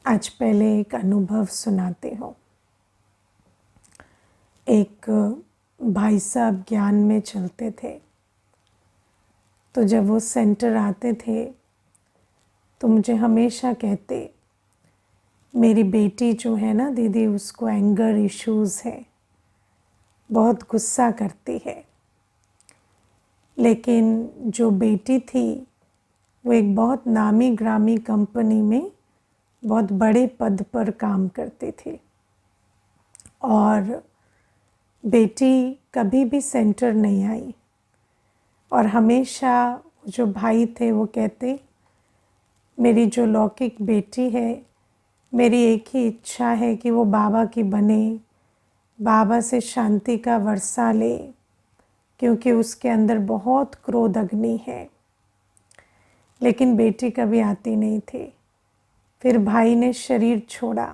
आज पहले एक अनुभव सुनाती हूँ। एक भाई साहब ज्ञान में चलते थे, तो जब वो सेंटर आते थे तो मुझे हमेशा कहते, मेरी बेटी जो है ना दीदी, उसको एंगर इश्यूज़ है, बहुत गुस्सा करती है। लेकिन जो बेटी थी वो एक बहुत नामी ग्रामी कंपनी में बहुत बड़े पद पर काम करती थी, और बेटी कभी भी सेंटर नहीं आई। और हमेशा जो भाई थे वो कहते, मेरी जो लौकिक बेटी है, मेरी एक ही इच्छा है कि वो बाबा की बने, बाबा से शांति का वर्षा ले, क्योंकि उसके अंदर बहुत क्रोध अग्नि है। लेकिन बेटी कभी आती नहीं थी। फिर भाई ने शरीर छोड़ा।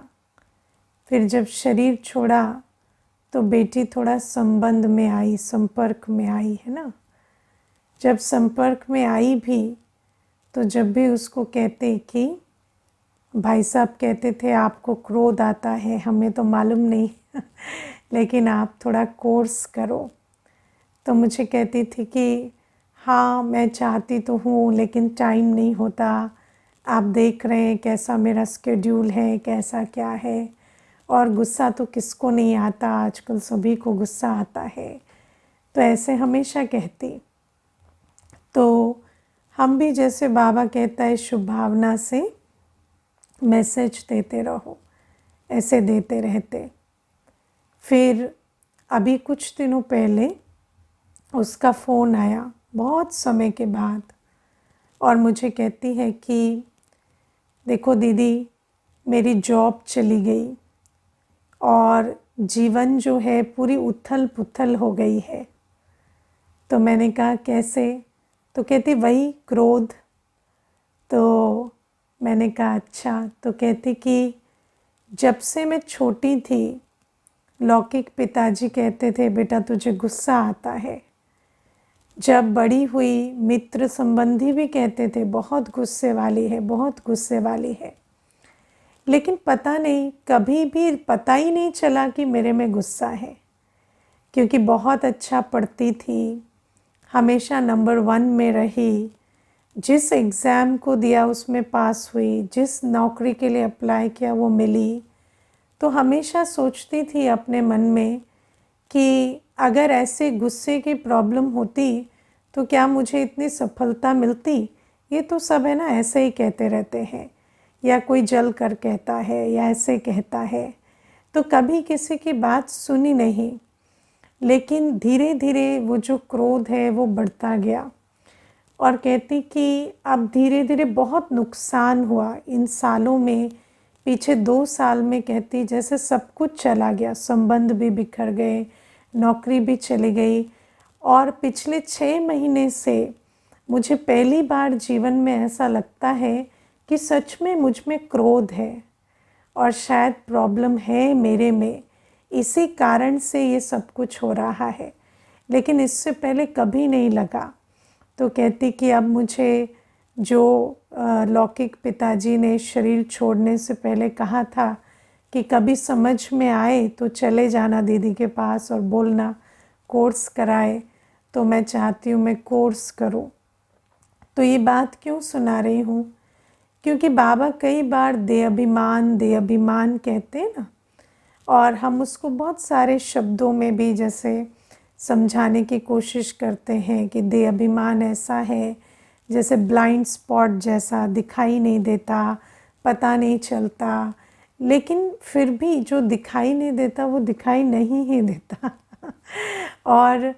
फिर जब शरीर छोड़ा तो बेटी थोड़ा संबंध में आई, संपर्क में आई, है ना। जब संपर्क में आई भी तो जब भी उसको कहते कि भाई साहब कहते थे आपको क्रोध आता है, हमें तो मालूम नहीं लेकिन आप थोड़ा कोर्स करो, तो मुझे कहती थी कि हाँ मैं चाहती तो हूँ लेकिन टाइम नहीं होता। आप देख रहे हैं कैसा मेरा स्केड्यूल है, कैसा क्या है। और गुस्सा तो किसको नहीं आता, आजकल सभी को गुस्सा आता है। तो ऐसे हमेशा कहती। तो हम भी जैसे बाबा कहता है शुभ भावना से मैसेज देते रहो, ऐसे देते रहते। फिर अभी कुछ दिनों पहले उसका फ़ोन आया बहुत समय के बाद, और मुझे कहती है कि देखो दीदी, मेरी जॉब चली गई और जीवन जो है पूरी उथल पुथल हो गई है। तो मैंने कहा कैसे? तो कहती वही क्रोध। तो मैंने कहा अच्छा। तो कहती कि जब से मैं छोटी थी, लौकिक पिताजी कहते थे बेटा तुझे गुस्सा आता है। जब बड़ी हुई, मित्र संबंधी भी कहते थे बहुत गुस्से वाली है, बहुत गुस्से वाली है। लेकिन पता नहीं, कभी भी पता ही नहीं चला कि मेरे में गुस्सा है, क्योंकि बहुत अच्छा पढ़ती थी, हमेशा नंबर 1 में रही, जिस एग्ज़ाम को दिया उसमें पास हुई, जिस नौकरी के लिए अप्लाई किया वो मिली। तो हमेशा सोचती थी अपने मन में कि अगर ऐसे गुस्से की प्रॉब्लम होती तो क्या मुझे इतनी सफलता मिलती। ये तो सब है ना, ऐसे ही कहते रहते हैं, या कोई जल कर कहता है या ऐसे कहता है। तो कभी किसी की बात सुनी नहीं। लेकिन धीरे धीरे वो जो क्रोध है वो बढ़ता गया, और कहती कि अब धीरे धीरे बहुत नुकसान हुआ इन सालों में। पीछे 2 साल में कहती जैसे सब कुछ चला गया, संबंध भी बिखर गए, नौकरी भी चली गई। और पिछले 6 महीने से मुझे पहली बार जीवन में ऐसा लगता है कि सच में मुझ में क्रोध है, और शायद प्रॉब्लम है मेरे में, इसी कारण से ये सब कुछ हो रहा है। लेकिन इससे पहले कभी नहीं लगा। तो कहती कि अब मुझे जो लौकिक पिताजी ने शरीर छोड़ने से पहले कहा था कि कभी समझ में आए तो चले जाना दीदी के पास और बोलना कोर्स कराए, तो मैं चाहती हूँ मैं कोर्स करूँ। तो ये बात क्यों सुना रही हूँ? क्योंकि बाबा कई बार दे अभिमान कहते हैं ना, और हम उसको बहुत सारे शब्दों में भी जैसे समझाने की कोशिश करते हैं कि दे अभिमान ऐसा है जैसे ब्लाइंड स्पॉट जैसा, दिखाई नहीं देता, पता नहीं चलता। लेकिन फिर भी जो दिखाई नहीं देता वो दिखाई नहीं ही देता और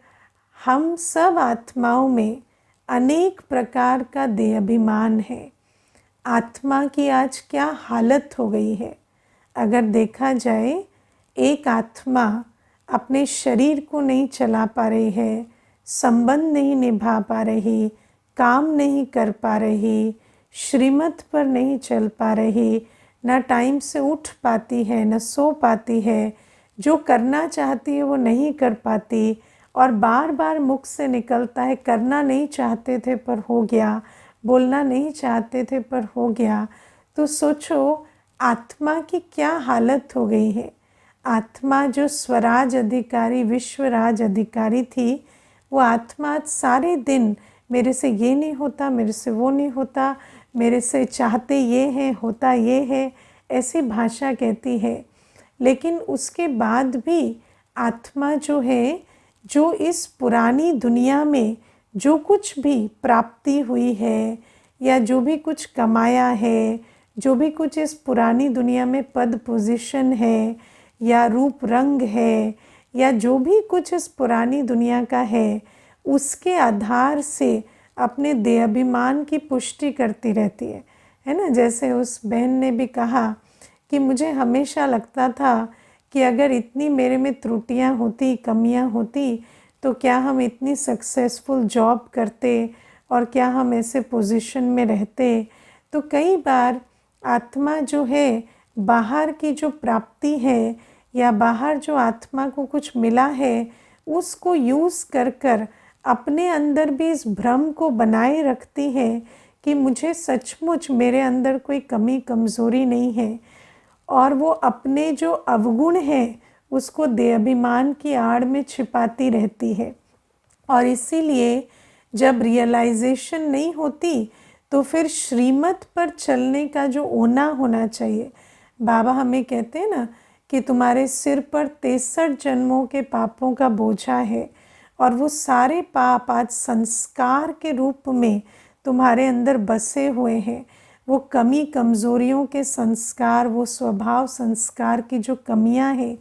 हम सब आत्माओं में अनेक प्रकार का देह अभिमान है। आत्मा की आज क्या हालत हो गई है, अगर देखा जाए, एक आत्मा अपने शरीर को नहीं चला पा रही है, संबंध नहीं निभा पा रही, काम नहीं कर पा रही, श्रीमत पर नहीं चल पा रही, ना टाइम से उठ पाती है, न सो पाती है, जो करना चाहती है वो नहीं कर पाती, और बार बार मुख से निकलता है करना नहीं चाहते थे पर हो गया, बोलना नहीं चाहते थे पर हो गया। तो सोचो, आत्मा की क्या हालत हो गई है। आत्मा जो स्वराज अधिकारी, विश्वराज अधिकारी थी, वो आत्मा सारे दिन मेरे से ये नहीं होता, मेरे से वो नहीं होता, मेरे से चाहते ये है, होता ये है, ऐसी भाषा कहती है। लेकिन उसके बाद भी आत्मा जो है, जो इस पुरानी दुनिया में जो कुछ भी प्राप्ति हुई है या जो भी कुछ कमाया है, जो भी कुछ इस पुरानी दुनिया में पद पोजीशन है या रूप रंग है या जो भी कुछ इस पुरानी दुनिया का है, उसके आधार से अपने देहाभिमान की पुष्टि करती रहती है ना। जैसे उस बहन ने भी कहा कि मुझे हमेशा लगता था कि अगर इतनी मेरे में त्रुटियां होती, कमियां होती, तो क्या हम इतनी सक्सेसफुल जॉब करते और क्या हम ऐसे पोजीशन में रहते। तो कई बार आत्मा जो है, बाहर की जो प्राप्ति है या बाहर जो आत्मा को कुछ मिला है, उसको यूज़ कर कर अपने अंदर भी इस भ्रम को बनाए रखती है कि मुझे सचमुच मेरे अंदर कोई कमी कमज़ोरी नहीं है, और वो अपने जो अवगुण है उसको देहाभिमान की आड़ में छिपाती रहती है। और इसीलिए जब रियलाइजेशन नहीं होती तो फिर श्रीमत पर चलने का जो ओना होना चाहिए, बाबा हमें कहते हैं ना कि तुम्हारे सिर पर 63 जन्मों के पापों का बोझा है, और वो सारे पाप आज संस्कार के रूप में तुम्हारे अंदर बसे हुए हैं। वो कमी कमज़ोरियों के संस्कार, वो स्वभाव संस्कार की जो कमियां हैं,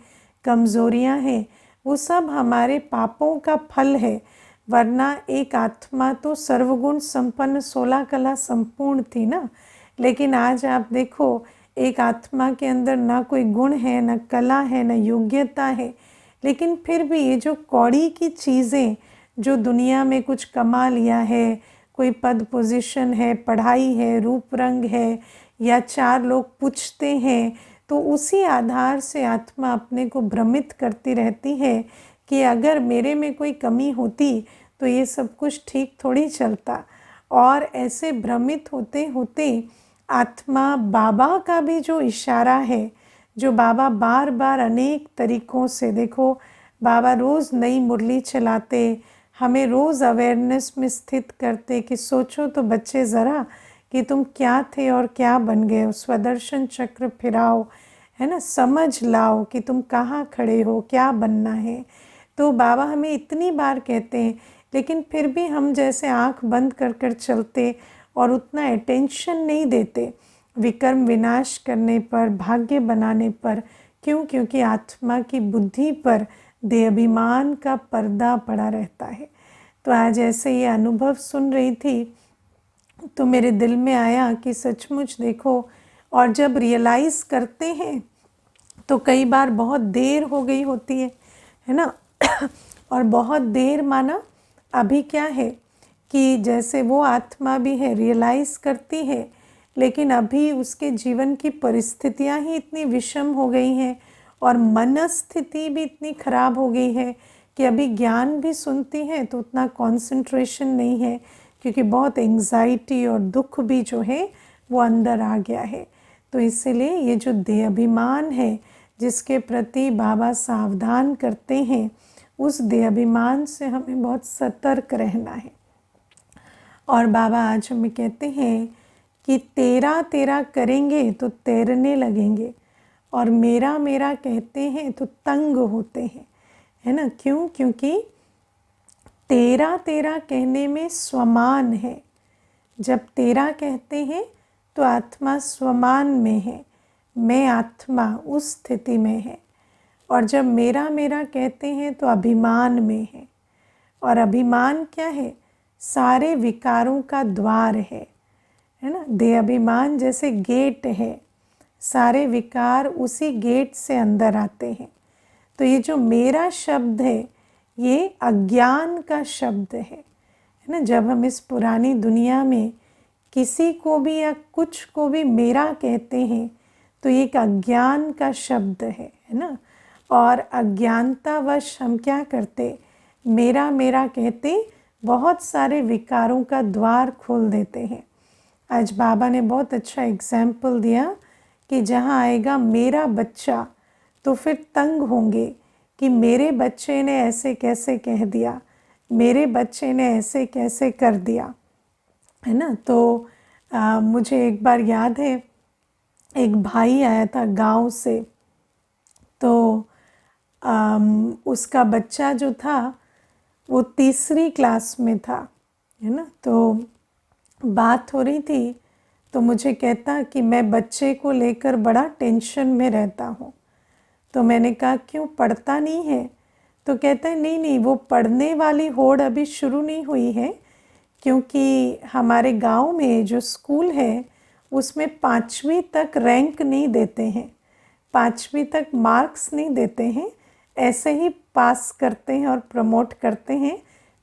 कमज़ोरियां हैं, वो सब हमारे पापों का फल है। वरना एक आत्मा तो सर्वगुण संपन्न 16 कला संपूर्ण थी ना। लेकिन आज आप देखो, एक आत्मा के अंदर ना कोई गुण है, ना कला है, ना योग्यता है, लेकिन फिर भी ये जो कौड़ी की चीज़ें, जो दुनिया में कुछ कमा लिया है, कोई पद पोजीशन है, पढ़ाई है, रूप रंग है, या 4 लोग पूछते हैं, तो उसी आधार से आत्मा अपने को भ्रमित करती रहती है कि अगर मेरे में कोई कमी होती तो ये सब कुछ ठीक थोड़ी चलता। और ऐसे भ्रमित होते होते आत्मा बाबा का भी जो इशारा है, जो बाबा बार बार अनेक तरीक़ों से, देखो बाबा रोज़ नई मुरली चलाते, हमें रोज़ अवेयरनेस में स्थित करते कि सोचो तो बच्चे ज़रा कि तुम क्या थे और क्या बन गए हो। स्वदर्शन चक्र फिराओ, है ना, समझ लाओ कि तुम कहाँ खड़े हो, क्या बनना है। तो बाबा हमें इतनी बार कहते हैं, लेकिन फिर भी हम जैसे आँख बंद कर कर चलते और उतना अटेंशन नहीं देते विकर्म विनाश करने पर, भाग्य बनाने पर। क्यों? क्योंकि आत्मा की बुद्धि पर देहाभिमान का पर्दा पड़ा रहता है। तो आज ऐसे ये अनुभव सुन रही थी तो मेरे दिल में आया कि सचमुच देखो, और जब रियलाइज़ करते हैं तो कई बार बहुत देर हो गई होती है ना। और बहुत देर माना अभी क्या है कि जैसे वो आत्मा भी है, रियलाइज़ करती है, लेकिन अभी उसके जीवन की परिस्थितियां ही इतनी विषम हो गई हैं और मनस्थिति भी इतनी खराब हो गई है कि अभी ज्ञान भी सुनती है तो उतना कंसंट्रेशन नहीं है, क्योंकि बहुत एंग्जाइटी और दुख भी जो है वो अंदर आ गया है। तो इसीलिए ये जो देहाभिमान है जिसके प्रति बाबा सावधान करते हैं, उस देहाभिमान से हमें बहुत सतर्क रहना है। और बाबा आज हमें कहते हैं कि तेरा तेरा करेंगे तो तैरने लगेंगे, और मेरा मेरा कहते हैं तो तंग होते हैं, है ना। क्यों? क्योंकि तेरा तेरा कहने में स्वमान है। जब तेरा कहते हैं तो आत्मा स्वमान में है, मैं आत्मा उस स्थिति में है। और जब मेरा मेरा कहते हैं तो अभिमान में है। और अभिमान क्या है? सारे विकारों का द्वार है ना। देहाभिमान जैसे गेट है, सारे विकार उसी गेट से अंदर आते हैं। तो ये जो मेरा शब्द है, ये अज्ञान का शब्द है ना। जब हम इस पुरानी दुनिया में किसी को भी या कुछ को भी मेरा कहते हैं तो ये एक अज्ञान का शब्द है ना। और अज्ञानतावश हम क्या करते, मेरा मेरा कहते बहुत सारे विकारों का द्वार खोल देते हैं। आज बाबा ने बहुत अच्छा एग्जाम्पल दिया कि जहाँ आएगा मेरा बच्चा तो फिर तंग होंगे कि मेरे बच्चे ने ऐसे कैसे कह दिया, मेरे बच्चे ने ऐसे कैसे कर दिया, है ना। तो मुझे एक बार याद है, एक भाई आया था गांव से, तो उसका बच्चा जो था वो तीसरी क्लास में था, है ना। तो बात हो रही थी, तो मुझे कहता कि मैं बच्चे को लेकर बड़ा टेंशन में रहता हूँ। तो मैंने कहा क्यों, पढ़ता नहीं है? तो कहता है नहीं नहीं, वो पढ़ने वाली होड़ अभी शुरू नहीं हुई है, क्योंकि हमारे गांव में जो स्कूल है उसमें 5वीं तक रैंक नहीं देते हैं, 5वीं तक मार्क्स नहीं देते हैं, ऐसे ही पास करते हैं और प्रमोट करते हैं।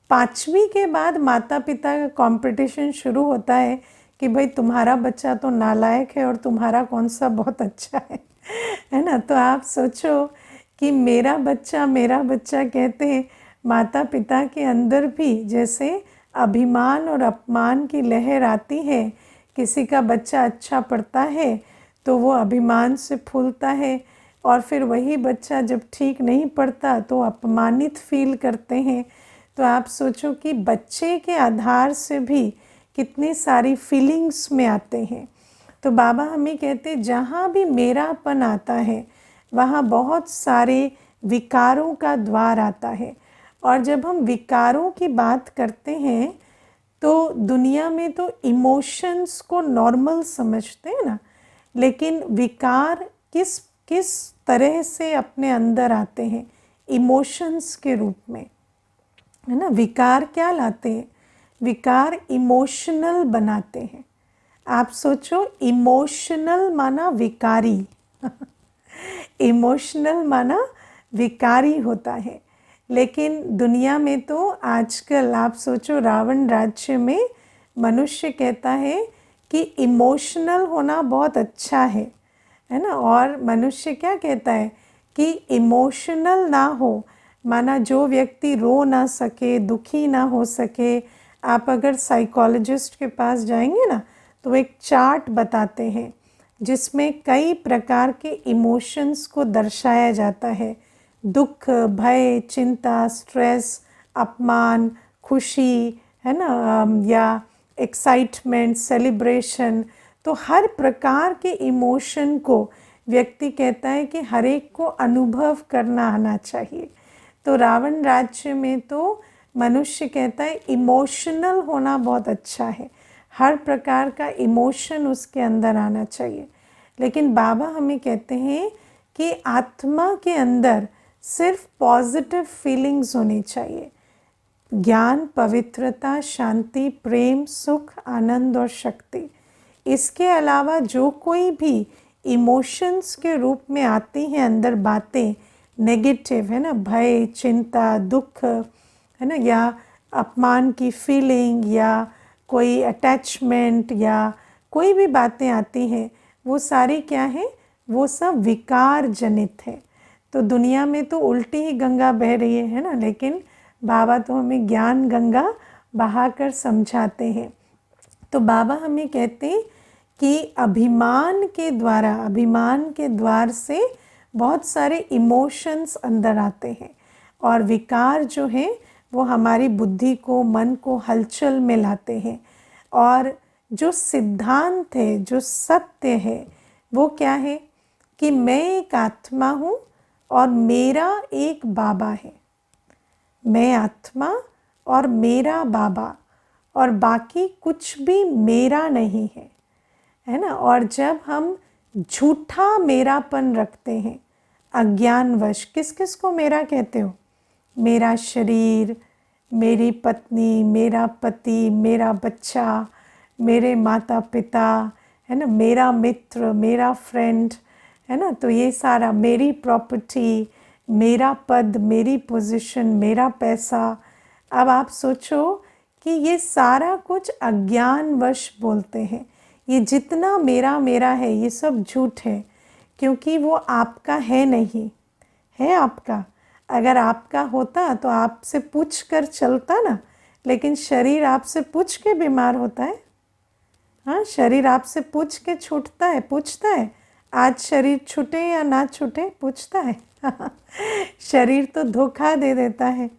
5वीं के बाद माता पिता का कंपटीशन शुरू होता है कि भाई तुम्हारा बच्चा तो नालायक है और तुम्हारा कौन सा बहुत अच्छा है ना। तो आप सोचो कि मेरा बच्चा कहते हैं, माता पिता के अंदर भी जैसे अभिमान और अपमान की लहर आती है। किसी का बच्चा अच्छा पढ़ता है तो वो अभिमान से फूलता है, और फिर वही बच्चा जब ठीक नहीं पढ़ता तो अपमानित फील करते हैं। तो आप सोचो कि बच्चे के आधार से भी कितनी सारी फीलिंग्स में आते हैं। तो बाबा हमें कहते जहाँ भी मेरापन आता है वहाँ बहुत सारे विकारों का द्वार आता है। और जब हम विकारों की बात करते हैं तो दुनिया में तो इमोशंस को नॉर्मल समझते हैं ना, लेकिन विकार किस किस तरह से अपने अंदर आते हैं इमोशंस के रूप में, है ना। विकार क्या लाते हैं? विकार इमोशनल बनाते हैं। आप सोचो, इमोशनल माना विकारी इमोशनल माना विकारी होता है। लेकिन दुनिया में तो आजकल आप सोचो, रावण राज्य में मनुष्य कहता है कि इमोशनल होना बहुत अच्छा है ना। और मनुष्य क्या कहता है कि इमोशनल ना हो, माना जो व्यक्ति रो ना सके, दुखी ना हो सके। आप अगर साइकोलॉजिस्ट के पास जाएंगे ना तो एक चार्ट बताते हैं जिसमें कई प्रकार के इमोशंस को दर्शाया जाता है। दुख, भय, चिंता, स्ट्रेस, अपमान, खुशी, है ना, या एक्साइटमेंट, सेलिब्रेशन। तो हर प्रकार के इमोशन को व्यक्ति कहता है कि हर एक को अनुभव करना आना चाहिए। तो रावण राज्य में तो मनुष्य कहता है इमोशनल होना बहुत अच्छा है, हर प्रकार का इमोशन उसके अंदर आना चाहिए। लेकिन बाबा हमें कहते हैं कि आत्मा के अंदर सिर्फ पॉजिटिव फीलिंग्स होनी चाहिए। ज्ञान, पवित्रता, शांति, प्रेम, सुख, आनंद और शक्ति। इसके अलावा जो कोई भी इमोशंस के रूप में आती हैं अंदर बातें नेगेटिव, है ना, भय, चिंता, दुख, है ना, या अपमान की फीलिंग, या कोई अटैचमेंट, या कोई भी बातें आती हैं, वो सारी क्या है? वो सब विकार जनित है। तो दुनिया में तो उल्टी ही गंगा बह रही है ना, लेकिन बाबा तो हमें ज्ञान गंगा बहाकर समझाते हैं। तो बाबा हमें कहते हैं कि अभिमान के द्वार से बहुत सारे इमोशंस अंदर आते हैं, और विकार जो है वो हमारी बुद्धि को, मन को हलचल में लाते हैं। और जो सिद्धांत है, जो सत्य है, वो क्या है कि मैं एक आत्मा हूँ और मेरा एक बाबा है। मैं आत्मा और मेरा बाबा, और बाकी कुछ भी मेरा नहीं है ना। और जब हम झूठा मेरापन रखते हैं अज्ञानवश, किस किस को मेरा कहते हो? मेरा शरीर, मेरी पत्नी, मेरा पति, मेरा बच्चा, मेरे माता पिता, है ना, मेरा मित्र, मेरा फ्रेंड, है ना। तो ये सारा, मेरी प्रॉपर्टी, मेरा पद, मेरी पोजीशन, मेरा पैसा। अब आप सोचो कि ये सारा कुछ अज्ञानवश बोलते हैं। ये जितना मेरा मेरा है ये सब झूठ है, क्योंकि वो आपका है नहीं। है आपका? अगर आपका होता तो आपसे पूछ कर चलता ना, लेकिन शरीर आपसे पूछ के बीमार होता है। हाँ, शरीर आपसे पूछ के छूटता है, पूछता है आज शरीर छूटे या ना छूटे पूछता है शरीर तो धोखा दे देता है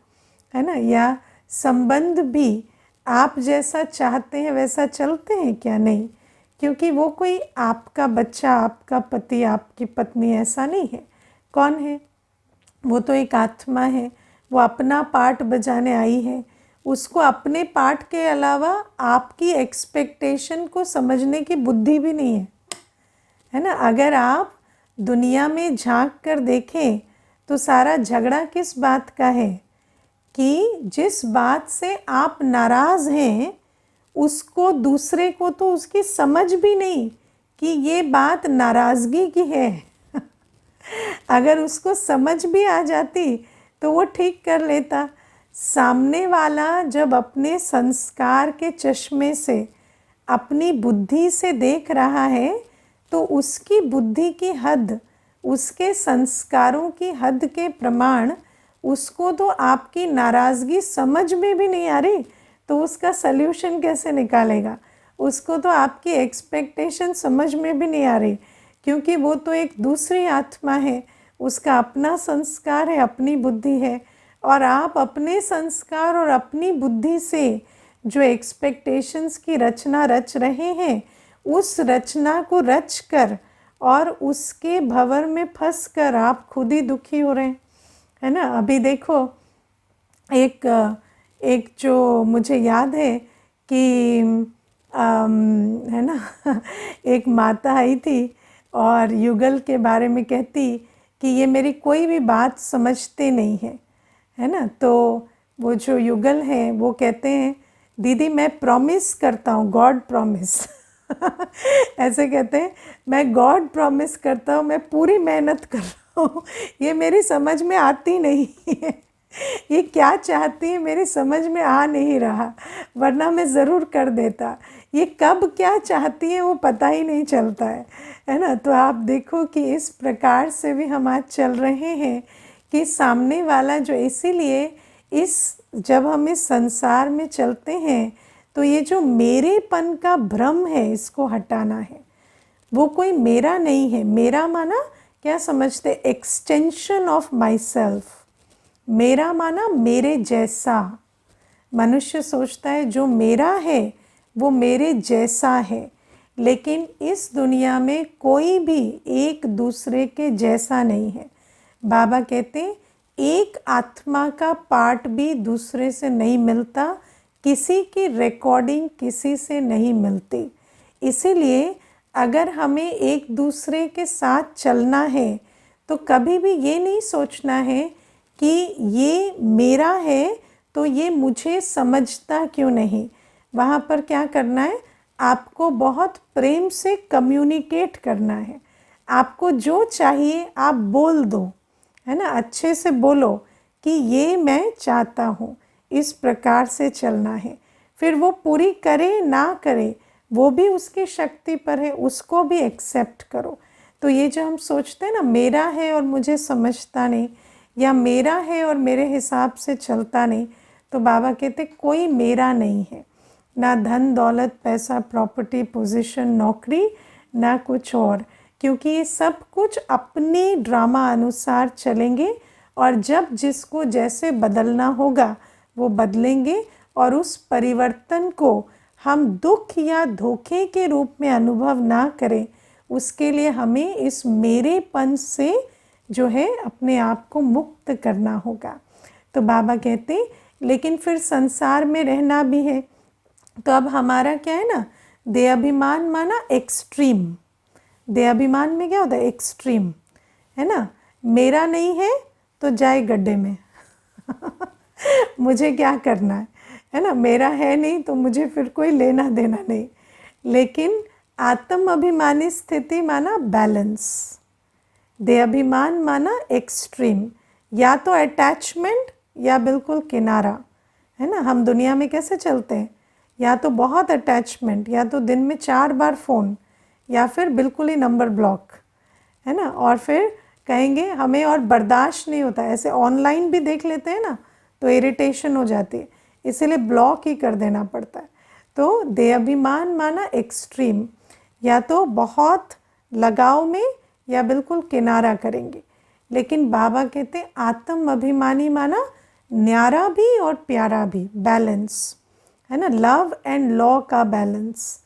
ना। या संबंध भी आप जैसा चाहते हैं वैसा चलते हैं क्या? नहीं, क्योंकि वो कोई आपका बच्चा, आपका पति, आपकी पत्नी ऐसा नहीं है। कौन है? वो तो एक आत्मा है, वो अपना पार्ट बजाने आई है। उसको अपने पार्ट के अलावा आपकी एक्सपेक्टेशन को समझने की बुद्धि भी नहीं है ना। अगर आप दुनिया में झांक कर देखें तो सारा झगड़ा किस बात का है कि जिस बात से आप नाराज़ हैं उसको दूसरे को तो उसकी समझ भी नहीं कि ये बात नाराज़गी की है अगर उसको समझ भी आ जाती तो वो ठीक कर लेता। सामने वाला जब अपने संस्कार के चश्मे से, अपनी बुद्धि से देख रहा है तो उसकी बुद्धि की हद, उसके संस्कारों की हद के प्रमाण उसको तो आपकी नाराज़गी समझ में भी नहीं आ रही तो उसका सल्यूशन कैसे निकालेगा? उसको तो आपकी एक्सपेक्टेशन समझ में भी नहीं आ रही, क्योंकि वो तो एक दूसरी आत्मा है, उसका अपना संस्कार है, अपनी बुद्धि है। और आप अपने संस्कार और अपनी बुद्धि से जो एक्सपेक्टेशंस की रचना रच रहे हैं, उस रचना को रच कर और उसके भंवर में फंस कर आप खुद ही दुखी हो रहे हैं, है ना। अभी देखो, एक जो मुझे याद है कि है ना एक माता आई थी और युगल के बारे में कहती कि ये मेरी कोई भी बात समझते नहीं है ना। तो वो जो युगल है वो कहते हैं, दीदी मैं प्रॉमिस करता हूँ, गॉड प्रॉमिस ऐसे कहते हैं, मैं गॉड प्रॉमिस करता हूँ, मैं पूरी मेहनत कर रहा हूँ, ये मेरी समझ में आती नहीं है ये क्या चाहती है मेरी समझ में आ नहीं रहा, वरना मैं ज़रूर कर देता। ये कब क्या चाहती है वो पता ही नहीं चलता है ना। तो आप देखो कि इस प्रकार से भी हम आज चल रहे हैं कि सामने वाला जो, इसीलिए जब हम इस संसार में चलते हैं तो ये जो मेरेपन का भ्रम है इसको हटाना है। वो कोई मेरा नहीं है। मेरा माना क्या समझते? Extension of my self. मेरा माना मेरे जैसा। मनुष्य सोचता है जो मेरा है वो मेरे जैसा है, लेकिन इस दुनिया में कोई भी एक दूसरे के जैसा नहीं है। बाबा कहते हैं एक आत्मा का पार्ट भी दूसरे से नहीं मिलता, किसी की रिकॉर्डिंग किसी से नहीं मिलती। इसीलिए अगर हमें एक दूसरे के साथ चलना है तो कभी भी ये नहीं सोचना है कि ये मेरा है तो ये मुझे समझता क्यों नहीं। वहाँ पर क्या करना है? आपको बहुत प्रेम से कम्युनिकेट करना है। आपको जो चाहिए आप बोल दो, है ना। अच्छे से बोलो कि ये मैं चाहता हूँ, इस प्रकार से चलना है। फिर वो पूरी करे ना करे वो भी उसकी शक्ति पर है, उसको भी एक्सेप्ट करो। तो ये जो हम सोचते हैं ना मेरा है और मुझे समझता नहीं, या मेरा है और मेरे हिसाब से चलता नहीं, तो बाबा कहते कोई मेरा नहीं है। ना धन दौलत पैसा प्रॉपर्टी पोजीशन नौकरी, ना कुछ और, क्योंकि ये सब कुछ अपने ड्रामा अनुसार चलेंगे और जब जिसको जैसे बदलना होगा वो बदलेंगे। और उस परिवर्तन को हम दुख या धोखे के रूप में अनुभव ना करें, उसके लिए हमें इस मेरेपन से जो है अपने आप को मुक्त करना होगा। तो बाबा कहते लेकिन फिर संसार में रहना भी है, तो अब हमारा क्या है ना, देहाभिमान माना एक्सट्रीम। देहाभिमान में क्या होता है? एक्सट्रीम, है ना। मेरा नहीं है तो जाए गड्ढे में मुझे क्या करना है ना। मेरा है नहीं तो मुझे फिर कोई लेना देना नहीं। लेकिन आत्म अभिमानी स्थिति माना बैलेंस, देहाभिमान माना एक्सट्रीम, या तो अटैचमेंट या बिल्कुल किनारा, है ना। हम दुनिया में कैसे चलते हैं? या तो बहुत अटैचमेंट, या तो दिन में 4 बार फ़ोन, या फिर बिल्कुल ही नंबर ब्लॉक, है ना। और फिर कहेंगे हमें और बर्दाश्त नहीं होता, ऐसे ऑनलाइन भी देख लेते हैं ना तो इरिटेशन हो जाती है, इसीलिए ब्लॉक ही कर देना पड़ता है। तो देहाभिमान माना एक्सट्रीम, या तो बहुत लगाव में या बिल्कुल किनारा करेंगे। लेकिन बाबा कहते आत्म अभिमानी माना न्यारा भी और प्यारा भी, बैलेंस है ना, लव एंड लॉ का बैलेंस,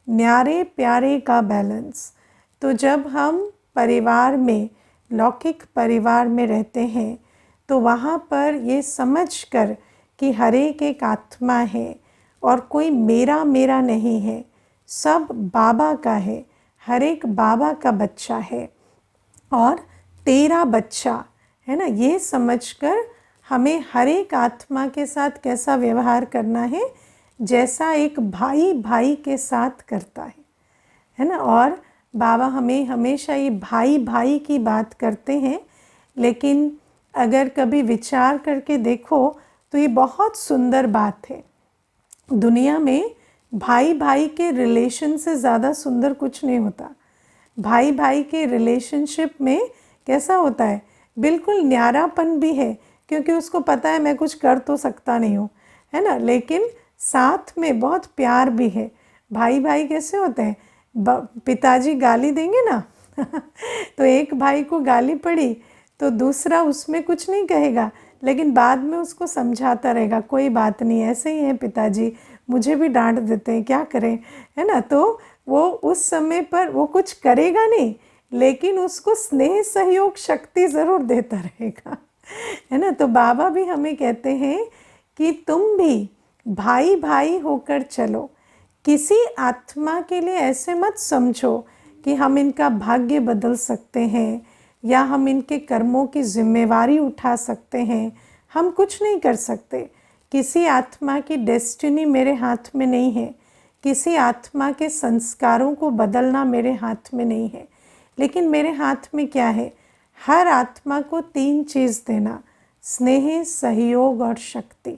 न्यारे प्यारे का बैलेंस। तो जब हम परिवार में, लौकिक परिवार में रहते हैं तो वहाँ पर ये समझ कर कि हर एक आत्मा है और कोई मेरा मेरा नहीं है, सब बाबा का है, हर एक बाबा का बच्चा है और तेरा बच्चा है ना, ये समझकर हमें हर एक आत्मा के साथ कैसा व्यवहार करना है, जैसा एक भाई भाई के साथ करता है ना। और बाबा हमें हमेशा ये भाई भाई की बात करते हैं, लेकिन अगर कभी विचार करके देखो तो ये बहुत सुंदर बात है। दुनिया में भाई भाई के रिलेशन से ज़्यादा सुंदर कुछ नहीं होता। भाई भाई के रिलेशनशिप में कैसा होता है, बिल्कुल न्यारापन भी है, क्योंकि उसको पता है मैं कुछ कर तो सकता नहीं हूँ, है ना, लेकिन साथ में बहुत प्यार भी है। भाई भाई कैसे होते हैं, पिताजी गाली देंगे ना तो एक भाई को गाली पड़ी तो दूसरा उसमें कुछ नहीं कहेगा, लेकिन बाद में उसको समझाता रहेगा, कोई बात नहीं, ऐसे ही है पिताजी, मुझे भी डांट देते हैं, क्या करें, है ना। तो वो उस समय पर वो कुछ करेगा नहीं, लेकिन उसको स्नेह सहयोग शक्ति ज़रूर देता रहेगा, है ना। तो बाबा भी हमें कहते हैं कि तुम भी भाई भाई होकर चलो, किसी आत्मा के लिए ऐसे मत समझो कि हम इनका भाग्य बदल सकते हैं या हम इनके कर्मों की जिम्मेवारी उठा सकते हैं। हम कुछ नहीं कर सकते। किसी आत्मा की डेस्टिनी मेरे हाथ में नहीं है, किसी आत्मा के संस्कारों को बदलना मेरे हाथ में नहीं है, लेकिन मेरे हाथ में क्या है, हर आत्मा को 3 चीज़ देना, स्नेह, सहयोग और शक्ति,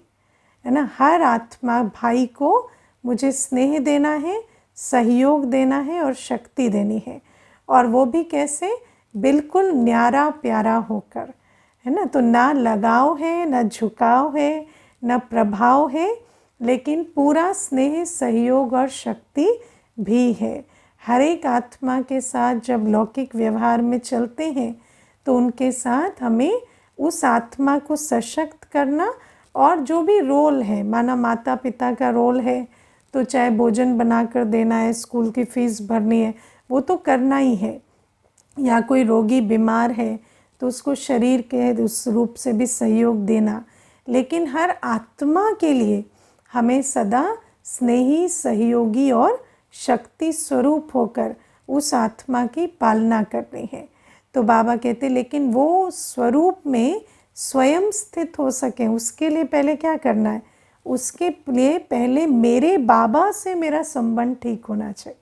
है ना। हर आत्मा भाई को मुझे स्नेह देना है, सहयोग देना है और शक्ति देनी है, और वो भी कैसे, बिल्कुल न्यारा प्यारा होकर, है ना। तो ना लगाव है, ना झुकाव है, ना प्रभाव है, लेकिन पूरा स्नेह, सहयोग और शक्ति भी है। हर एक आत्मा के साथ जब लौकिक व्यवहार में चलते हैं तो उनके साथ हमें उस आत्मा को सशक्त करना, और जो भी रोल है, माना माता पिता का रोल है तो चाहे भोजन बना कर देना है, स्कूल की फ़ीस भरनी है, वो तो करना ही है, या कोई रोगी बीमार है तो उसको शरीर के उस रूप से भी सहयोग देना, लेकिन हर आत्मा के लिए हमें सदा स्नेही, सहयोगी और शक्ति स्वरूप होकर उस आत्मा की पालना करनी है। तो बाबा कहते लेकिन वो स्वरूप में स्वयं स्थित हो सके उसके लिए पहले क्या करना है, उसके लिए पहले मेरे बाबा से मेरा संबंध ठीक होना चाहिए,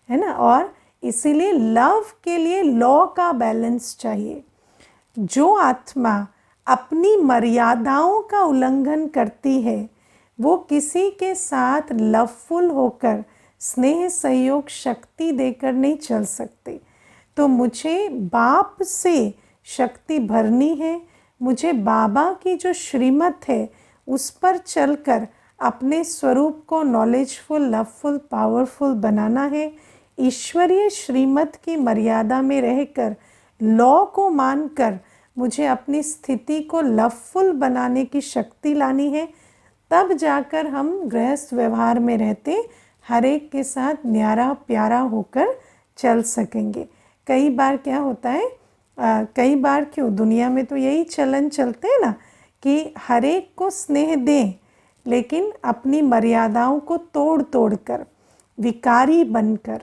है ना। और इसीलिए लव के लिए लॉ का बैलेंस चाहिए। जो आत्मा अपनी मर्यादाओं का उल्लंघन करती है वो किसी के साथ लवफुल होकर स्नेह, सहयोग, शक्ति देकर नहीं चल सकती। तो मुझे बाप से शक्ति भरनी है, मुझे बाबा की जो श्रीमत है उस पर चलकर अपने स्वरूप को नॉलेजफुल, लवफुल, पावरफुल बनाना है। ईश्वरीय श्रीमत की मर्यादा में रहकर, लॉ को मानकर मुझे अपनी स्थिति को लवफुल बनाने की शक्ति लानी है। तब जाकर हम गृहस्थ व्यवहार में रहते हर एक के साथ न्यारा प्यारा होकर चल सकेंगे। कई बार क्या होता है, कई बार क्यों, दुनिया में तो यही चलन चलते हैं ना कि हर एक को स्नेह दें, लेकिन अपनी मर्यादाओं को तोड़ तोड़ कर, विकारी बनकर,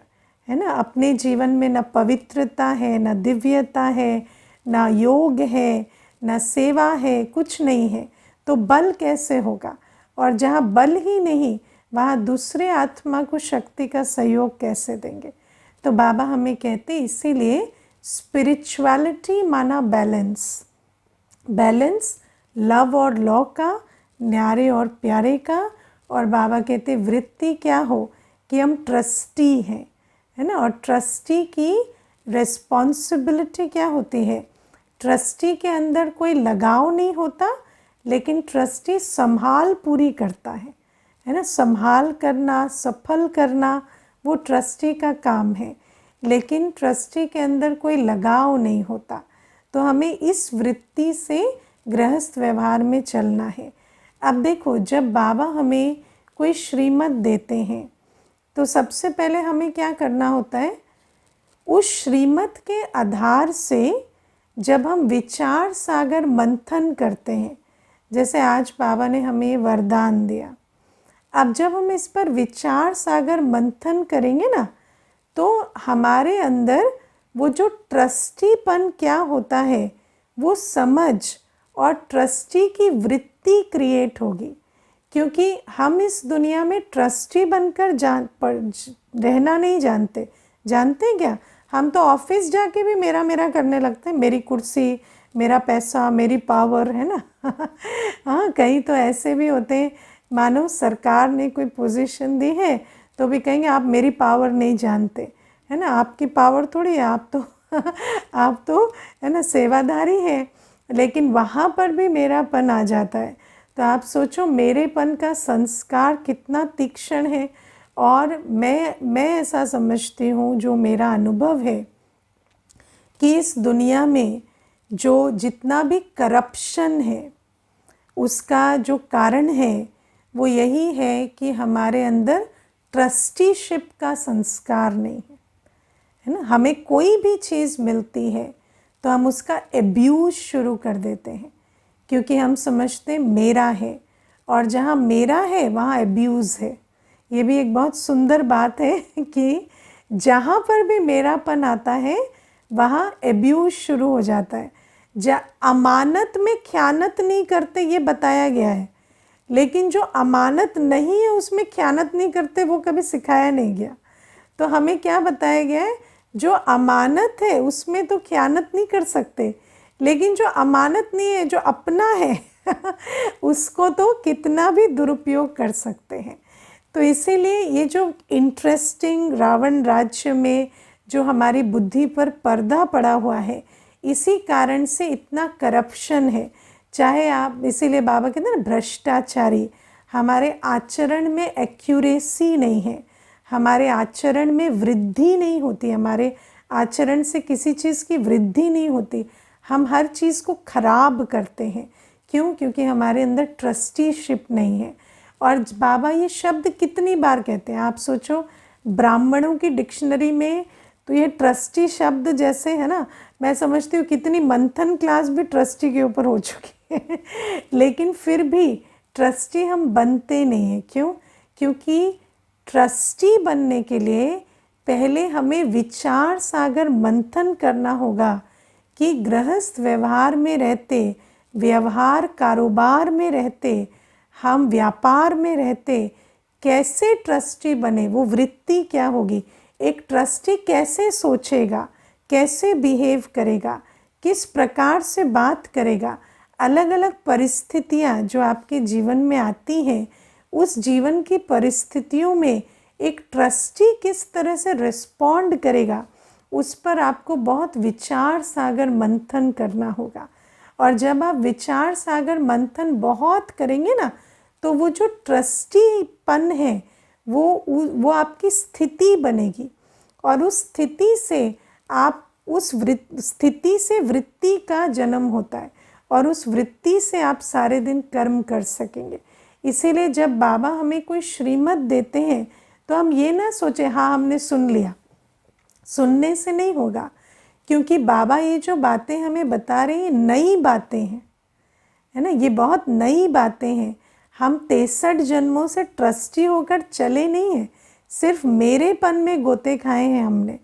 है ना। अपने जीवन में न पवित्रता है, न दिव्यता है, न योग है, न सेवा है, कुछ नहीं है, तो बल कैसे होगा। और जहाँ बल ही नहीं वहाँ दूसरे आत्मा को शक्ति का सहयोग कैसे देंगे। तो बाबा हमें कहते इसीलिए स्पिरिचुअलिटी माना बैलेंस, बैलेंस लव और लॉ का, न्यारे और प्यारे का। और बाबा कहते वृत्ति क्या हो कि हम ट्रस्टी हैं, है ना। और ट्रस्टी की रिस्पॉन्सिबिलिटी क्या होती है, ट्रस्टी के अंदर कोई लगाव नहीं होता, लेकिन ट्रस्टी संभाल पूरी करता है ना। संभाल करना, सफल करना वो ट्रस्टी का काम है। लेकिन ट्रस्टी के अंदर कोई लगाव नहीं होता। तो हमें इस वृत्ति से गृहस्थ व्यवहार में चलना है। अब देखो, जब बाबा हमें कोई श्रीमत देते हैं तो सबसे पहले हमें क्या करना होता है, उस श्रीमत के आधार से जब हम विचार सागर मंथन करते हैं, जैसे आज बाबा ने हमें वरदान दिया, अब जब हम इस पर विचार सागर मंथन करेंगे ना, तो हमारे अंदर वो जो ट्रस्टीपन क्या होता है वो समझ और ट्रस्टी की वृत्ति क्रिएट होगी। क्योंकि हम इस दुनिया में ट्रस्टी बनकर रहना नहीं जानते। जानते क्या, हम तो ऑफिस जाके भी मेरा मेरा करने लगते हैं, मेरी कुर्सी, मेरा पैसा, मेरी पावर, है ना। हाँ, कई तो ऐसे भी होते हैं, मानो सरकार ने कोई पोजीशन दी है तो भी कहेंगे आप मेरी पावर नहीं जानते, है ना, आपकी पावर थोड़ी है, आप तो आप तो है ना सेवादारी है। लेकिन वहाँ पर भी मेरापन आ जाता है। तो आप सोचो मेरेपन का संस्कार कितना तीक्ष्ण है। और मैं ऐसा समझती हूँ, जो मेरा अनुभव है, कि इस दुनिया में जो जितना भी करप्शन है उसका जो कारण है वो यही है कि हमारे अंदर ट्रस्टीशिप का संस्कार नहीं है ना। हमें कोई भी चीज़ मिलती है तो हम उसका एब्यूज़ शुरू कर देते हैं, क्योंकि हम समझते हैं मेरा है, और जहाँ मेरा है वहाँ एब्यूज़ है। ये भी एक बहुत सुंदर बात है कि जहाँ पर भी मेरापन आता है वहाँ एब्यूज़ शुरू हो जाता है। अमानत में ख़यानत नहीं करते ये बताया गया है, लेकिन जो अमानत नहीं है उसमें ख़यानत नहीं करते वो कभी सिखाया नहीं गया। तो हमें क्या बताया गया है, जो अमानत है उसमें तो ख़यानत नहीं कर सकते, लेकिन जो अमानत नहीं है, जो अपना है उसको तो कितना भी दुरुपयोग कर सकते हैं। तो इसीलिए ये जो इंटरेस्टिंग रावण राज्य में जो हमारी बुद्धि पर पर्दा पड़ा हुआ है, इसी कारण से इतना करप्शन है। चाहे आप, इसीलिए बाबा कहते हैं ना भ्रष्टाचारी, हमारे आचरण में एक्यूरेसी नहीं है, हमारे आचरण में वृद्धि नहीं होती, हमारे आचरण से किसी चीज़ की वृद्धि नहीं होती, हम हर चीज़ को खराब करते हैं। क्यों? क्योंकि हमारे अंदर ट्रस्टीशिप नहीं है। और बाबा ये शब्द कितनी बार कहते हैं, आप सोचो ब्राह्मणों की डिक्शनरी में तो ये ट्रस्टी शब्द जैसे है ना, मैं समझती हूँ कितनी मंथन क्लास भी ट्रस्टी के ऊपर हो चुकी है लेकिन फिर भी ट्रस्टी हम बनते नहीं हैं। क्यों? क्योंकि ट्रस्टी बनने के लिए पहले हमें विचार सागर मंथन करना होगा कि गृहस्थ व्यवहार में रहते, व्यवहार कारोबार में रहते, हम व्यापार में रहते, कैसे ट्रस्टी बने, वो वृत्ति क्या होगी, एक ट्रस्टी कैसे सोचेगा, कैसे बिहेव करेगा, किस प्रकार से बात करेगा। अलग अलग परिस्थितियाँ जो आपके जीवन में आती हैं, उस जीवन की परिस्थितियों में एक ट्रस्टी किस तरह से रिस्पॉन्ड करेगा, उस पर आपको बहुत विचार सागर मंथन करना होगा। और जब आप विचार सागर मंथन बहुत करेंगे ना, तो वो जो ट्रस्टीपन है वो आपकी स्थिति बनेगी, और उस स्थिति से आप उस स्थिति से वृत्ति का जन्म होता है, और उस वृत्ति से आप सारे दिन कर्म कर सकेंगे। इसीलिए जब बाबा हमें कोई श्रीमत देते हैं तो हम ये ना सोचे हाँ हमने सुन लिया, सुनने से नहीं होगा, क्योंकि बाबा ये जो बातें हमें बता रहे हैं नई बातें हैं, है ना, ये बहुत नई बातें हैं। हम 63 जन्मों से ट्रस्टी होकर चले नहीं हैं, सिर्फ मेरेपन में गोते खाए हैं हमने।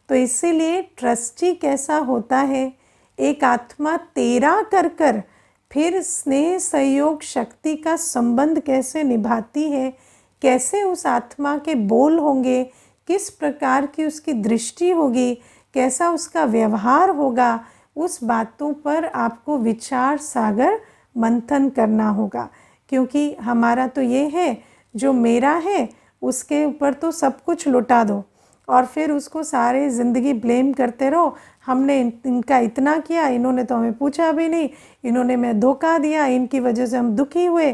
तो इसीलिए ट्रस्टी कैसा होता है, एक आत्मा तेरा कर कर फिर स्नेह सहयोग शक्ति का संबंध कैसे निभाती है, कैसे उस आत्मा के बोल होंगे, किस प्रकार की उसकी दृष्टि होगी, कैसा उसका व्यवहार होगा, उस बातों पर आपको विचार सागर मंथन करना होगा। क्योंकि हमारा तो ये है, जो मेरा है उसके ऊपर तो सब कुछ लुटा दो और फिर उसको सारे ज़िंदगी ब्लेम करते रहो, हमने इनका इतना किया, इन्होंने तो हमें पूछा भी नहीं, इन्होंने मैं धोखा दिया, इनकी वजह से हम दुखी हुए,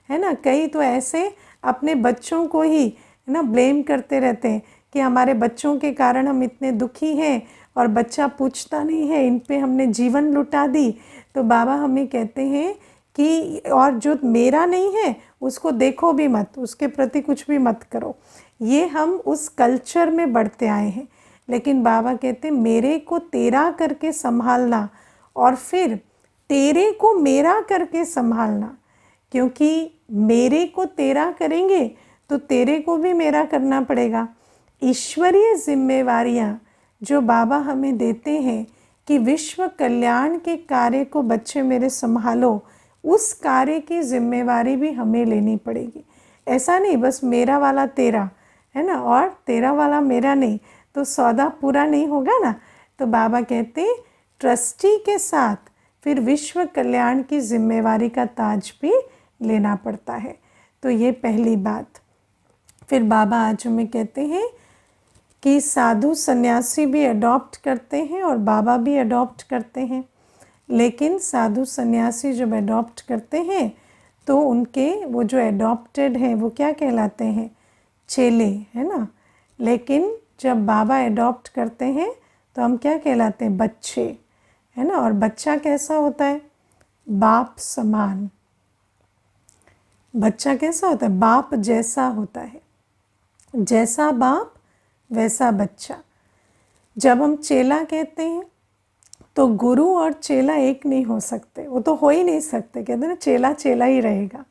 है ना। कई तो ऐसे अपने बच्चों को ही है ना ब्लेम करते रहते हैं कि हमारे बच्चों के कारण हम इतने दुखी हैं और बच्चा पूछता नहीं है, इन पे हमने जीवन लुटा दी। तो बाबा हमें कहते हैं कि और जो मेरा नहीं है उसको देखो भी मत, उसके प्रति कुछ भी मत करो। ये हम उस कल्चर में बढ़ते आए हैं। लेकिन बाबा कहते हैं मेरे को तेरा करके संभालना और फिर तेरे को मेरा करके संभालना, क्योंकि मेरे को तेरा करेंगे तो तेरे को भी मेरा करना पड़ेगा। ईश्वरीय जिम्मेवारियाँ जो बाबा हमें देते हैं कि विश्व कल्याण के कार्य को बच्चे मेरे संभालो, उस कार्य की जिम्मेवारी भी हमें लेनी पड़ेगी। ऐसा नहीं बस मेरा वाला तेरा है ना और तेरा वाला मेरा नहीं, तो सौदा पूरा नहीं होगा ना। तो बाबा कहते ट्रस्टी के साथ फिर विश्व कल्याण की जिम्मेवारी का ताज भी लेना पड़ता है। तो ये पहली बात। फिर बाबा आज हमें कहते हैं कि साधु सन्यासी भी अडॉप्ट करते हैं और बाबा भी अडॉप्ट करते हैं। लेकिन साधु सन्यासी जब अडॉप्ट करते हैं तो उनके वो जो अडॉप्टेड हैं वो क्या कहलाते हैं, चेले, है ना। लेकिन जब बाबा अडॉप्ट करते हैं तो हम क्या कहलाते हैं, बच्चे, है ना। और बच्चा कैसा होता है, बाप समान। बच्चा कैसा होता है, बाप जैसा होता है, जैसा बाप वैसा बच्चा। जब हम चेला कहते हैं तो गुरु और चेला एक नहीं हो सकते, वो तो हो ही नहीं सकते, कहते हैं ना चेला चेला ही रहेगा।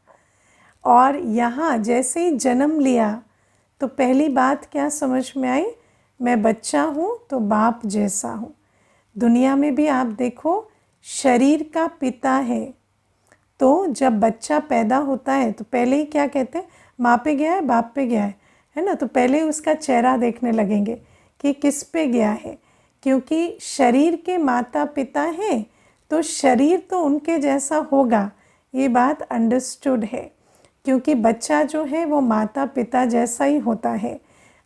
और यहाँ जैसे ही जन्म लिया तो पहली बात क्या समझ में आई, मैं बच्चा हूँ तो बाप जैसा हूँ। दुनिया में भी आप देखो शरीर का पिता है, तो जब बच्चा पैदा होता है तो पहले ही क्या कहते हैं, माँ पे गया है बाप पे गया है ना। तो पहले उसका चेहरा देखने लगेंगे कि किस पे गया है, क्योंकि शरीर के माता पिता हैं तो शरीर तो उनके जैसा होगा, ये बात अंडरस्टूड है, क्योंकि बच्चा जो है वो माता पिता जैसा ही होता है।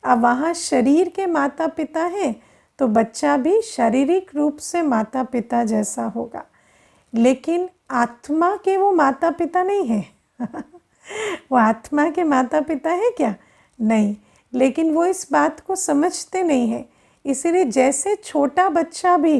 अब वहाँ शरीर के माता पिता हैं तो बच्चा भी शारीरिक रूप से माता पिता जैसा होगा, लेकिन आत्मा के वो माता पिता नहीं है वो आत्मा के माता पिता है क्या, नहीं। लेकिन वो इस बात को समझते नहीं है, इसीलिए जैसे छोटा बच्चा भी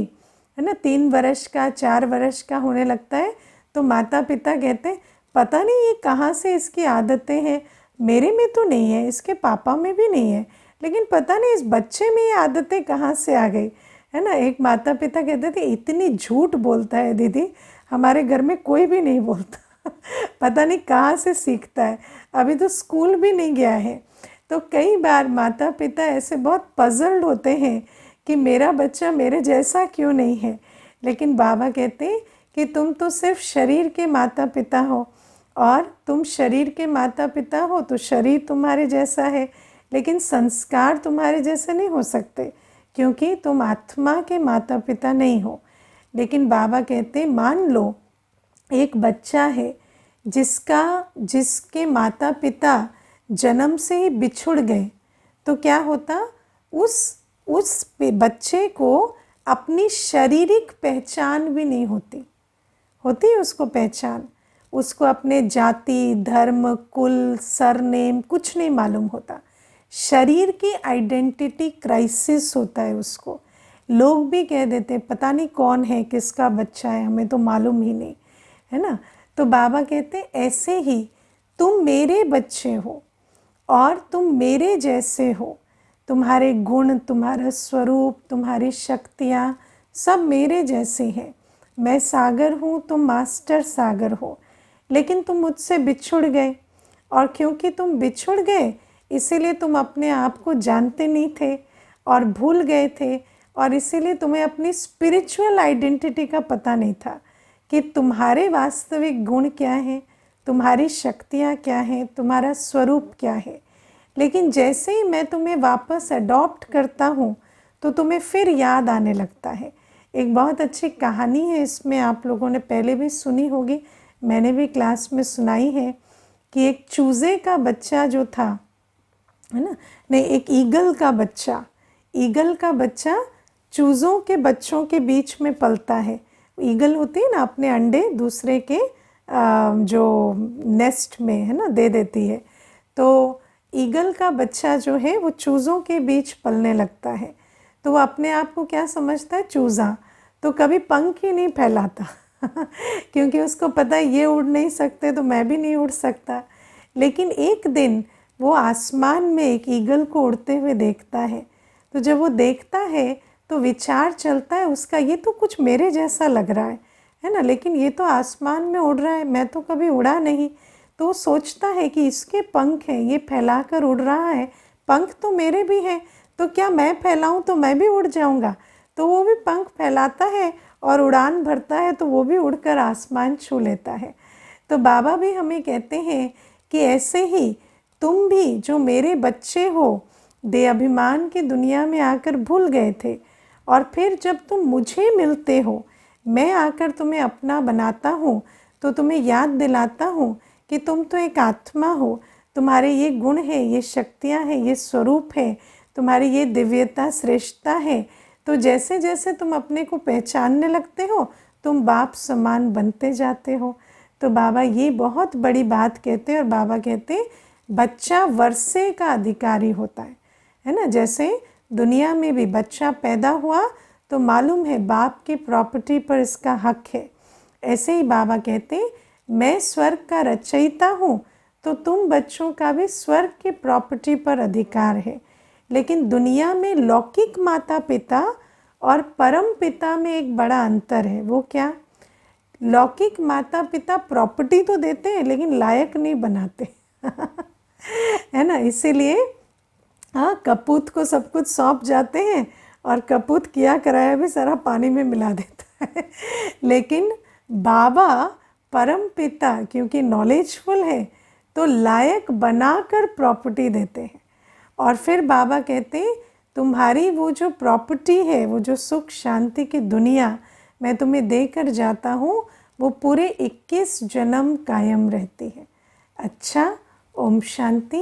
है ना 3 वर्ष का 4 वर्ष का होने लगता है तो माता पिता कहते हैं पता नहीं ये कहाँ से इसकी आदतें हैं, मेरे में तो नहीं है, इसके पापा में भी नहीं है, लेकिन पता नहीं इस बच्चे में ये आदतें कहाँ से आ गई, है ना। एक माता पिता कहते थे इतनी झूठ बोलता है दीदी, हमारे घर में कोई भी नहीं बोलता पता नहीं कहाँ से सीखता है, अभी तो स्कूल भी नहीं गया है। तो कई बार माता पिता ऐसे बहुत पजल्ड होते हैं कि मेरा बच्चा मेरे जैसा क्यों नहीं है। लेकिन बाबा कहते हैं कि तुम तो सिर्फ शरीर के माता पिता हो, और तुम शरीर के माता पिता हो तो शरीर तुम्हारे जैसा है, लेकिन संस्कार तुम्हारे जैसे नहीं हो सकते, क्योंकि तुम आत्मा के माता पिता नहीं हो। लेकिन बाबा कहते हैं मान लो एक बच्चा है जिसके माता पिता जन्म से ही बिछुड़ गए, तो क्या होता, उस बच्चे को अपनी शारीरिक पहचान भी नहीं होती उसको पहचान, उसको अपने जाति धर्म कुल सरनेम कुछ नहीं मालूम होता, शरीर की आइडेंटिटी क्राइसिस होता है उसको। लोग भी कह देते पता नहीं कौन है, किसका बच्चा है, हमें तो मालूम ही नहीं, है ना। तो बाबा कहते ऐसे ही तुम मेरे बच्चे हो और तुम मेरे जैसे हो, तुम्हारे गुण तुम्हारा स्वरूप तुम्हारी शक्तियाँ सब मेरे जैसे हैं। मैं सागर हूँ, तुम मास्टर सागर हो, लेकिन तुम मुझसे बिछुड़ गए, और क्योंकि तुम बिछुड़ गए इसीलिए तुम अपने आप को जानते नहीं थे और भूल गए थे, और इसीलिए तुम्हें अपनी स्पिरिचुअल आइडेंटिटी का पता नहीं था कि तुम्हारे वास्तविक गुण क्या हैं, तुम्हारी शक्तियाँ क्या हैं, तुम्हारा स्वरूप क्या है। लेकिन जैसे ही मैं तुम्हें वापस अडॉप्ट करता हूँ तो तुम्हें फिर याद आने लगता है। एक बहुत अच्छी कहानी है इसमें, आप लोगों ने पहले भी सुनी होगी, मैंने भी क्लास में सुनाई है, कि एक चूज़े का बच्चा जो था, है ना, नहीं एक ईगल का बच्चा चूज़ों के बच्चों के बीच में पलता है। ईगल होती है ना, अपने अंडे दूसरे के जो नेस्ट में है ना दे देती है। तो ईगल का बच्चा जो है वो चूज़ों के बीच पलने लगता है, तो वो अपने आप को क्या समझता है, चूज़ा, तो कभी पंख ही नहीं फैलाता क्योंकि उसको पता है ये उड़ नहीं सकते तो मैं भी नहीं उड़ सकता। लेकिन एक दिन वो आसमान में एक ईगल को उड़ते हुए देखता है, तो जब वो देखता है तो विचार चलता है उसका, ये तो कुछ मेरे जैसा लग रहा है ना, लेकिन ये तो आसमान में उड़ रहा है, मैं तो कभी उड़ा नहीं। तो वो सोचता है कि इसके पंख हैं, ये फैलाकर उड़ रहा है, पंख तो मेरे भी हैं, तो क्या मैं फैलाऊं तो मैं भी उड़ जाऊंगा। तो वो भी पंख फैलाता है और उड़ान भरता है, तो वो भी उड़कर आसमान छू लेता है। तो बाबा भी हमें कहते हैं कि ऐसे ही तुम भी जो मेरे बच्चे हो, देह अभिमान की दुनिया में आकर भूल गए थे, और फिर जब तुम मुझे मिलते हो, मैं आकर तुम्हें अपना बनाता हूँ, तो तुम्हें याद दिलाता हूँ कि तुम तो एक आत्मा हो, तुम्हारे ये गुण है, ये शक्तियाँ हैं, ये स्वरूप है, तुम्हारी ये दिव्यता श्रेष्ठता है। तो जैसे जैसे तुम अपने को पहचानने लगते हो, तुम बाप समान बनते जाते हो। तो बाबा ये बहुत बड़ी बात कहते हैं, और बाबा कहते हैं बच्चा वर्षे का अधिकारी होता है ना। जैसे दुनिया में भी बच्चा पैदा हुआ तो मालूम है बाप की प्रॉपर्टी पर इसका हक है, ऐसे ही बाबा कहते हैं मैं स्वर्ग का रचयिता हूँ, तो तुम बच्चों का भी स्वर्ग की प्रॉपर्टी पर अधिकार है। लेकिन दुनिया में लौकिक माता पिता और परम पिता में एक बड़ा अंतर है। वो क्या? लौकिक माता पिता प्रॉपर्टी तो देते हैं लेकिन लायक नहीं बनाते है ना। इसीलिए हाँ, कपूत को सब कुछ सौंप जाते हैं और कपूत किया कराया भी सारा पानी में मिला देता है लेकिन बाबा परम पिता क्योंकि नॉलेजफुल है तो लायक बनाकर प्रॉपर्टी देते हैं। और फिर बाबा कहते हैं तुम्हारी वो जो प्रॉपर्टी है, वो जो सुख शांति की दुनिया मैं तुम्हें देकर जाता हूँ, वो पूरे 21 जन्म कायम रहती है। अच्छा, ओम शांति।